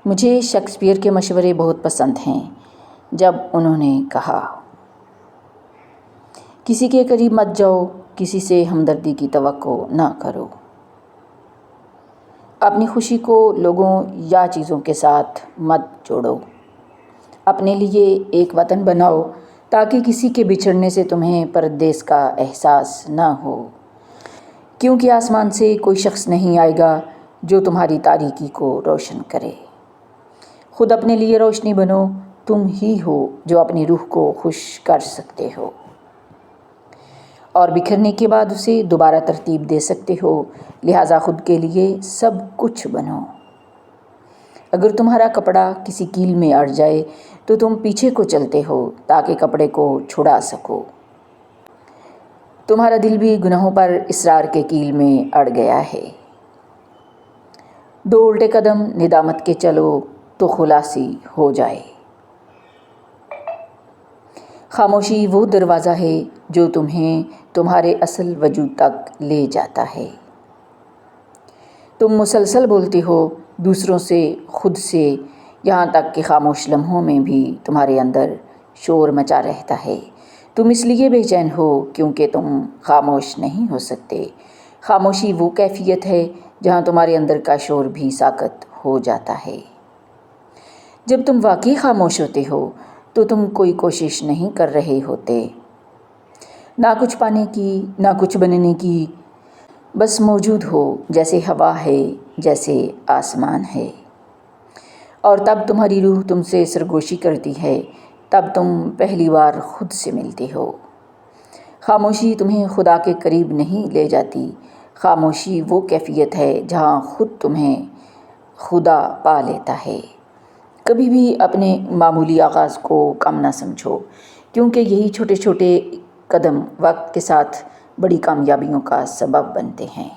مجھے شیکسپیئر کے مشورے بہت پسند ہیں جب انہوں نے کہا، کسی کے قریب مت جاؤ، کسی سے ہمدردی کی توقع نہ کرو۔ اپنی خوشی کو لوگوں یا چیزوں کے ساتھ مت جوڑو۔ اپنے لیے ایک وطن بناؤ تاکہ کسی کے بچھڑنے سے تمہیں پردیس کا احساس نہ ہو، کیونکہ آسمان سے کوئی شخص نہیں آئے گا جو تمہاری تاریکی کو روشن کرے۔ خود اپنے لیے روشنی بنو، تم ہی ہو جو اپنی روح کو خوش کر سکتے ہو اور بکھرنے کے بعد اسے دوبارہ ترتیب دے سکتے ہو، لہٰذا خود کے لیے سب کچھ بنو۔ اگر تمہارا کپڑا کسی کیل میں اڑ جائے تو تم پیچھے کو چلتے ہو تاکہ کپڑے کو چھڑا سکو۔ تمہارا دل بھی گناہوں پر اصرار کے کیل میں اڑ گیا ہے۔ 2 الٹے قدم ندامت کے چلو تو خلاصی ہو جائے۔ خاموشی وہ دروازہ ہے جو تمہیں تمہارے اصل وجود تک لے جاتا ہے۔ تم مسلسل بولتے ہو، دوسروں سے، خود سے، یہاں تک کہ خاموش لمحوں میں بھی تمہارے اندر شور مچا رہتا ہے۔ تم اس لیے بے چین ہو کیونکہ تم خاموش نہیں ہو سکتے۔ خاموشی وہ کیفیت ہے جہاں تمہارے اندر کا شور بھی ساکت ہو جاتا ہے۔ جب تم واقعی خاموش ہوتے ہو تو تم کوئی کوشش نہیں کر رہے ہوتے، نہ کچھ پانے کی، نہ کچھ بننے کی، بس موجود ہو، جیسے ہوا ہے، جیسے آسمان ہے۔ اور تب تمہاری روح تم سے سرگوشی کرتی ہے، تب تم پہلی بار خود سے ملتے ہو۔ خاموشی تمہیں خدا کے قریب نہیں لے جاتی۔ خاموشی وہ کیفیت ہے جہاں خود تمہیں خدا پا لیتا ہے۔ کبھی بھی اپنے معمولی آغاز کو کم نہ سمجھو، کیونکہ یہی چھوٹے چھوٹے قدم وقت کے ساتھ بڑی کامیابیوں کا سبب بنتے ہیں۔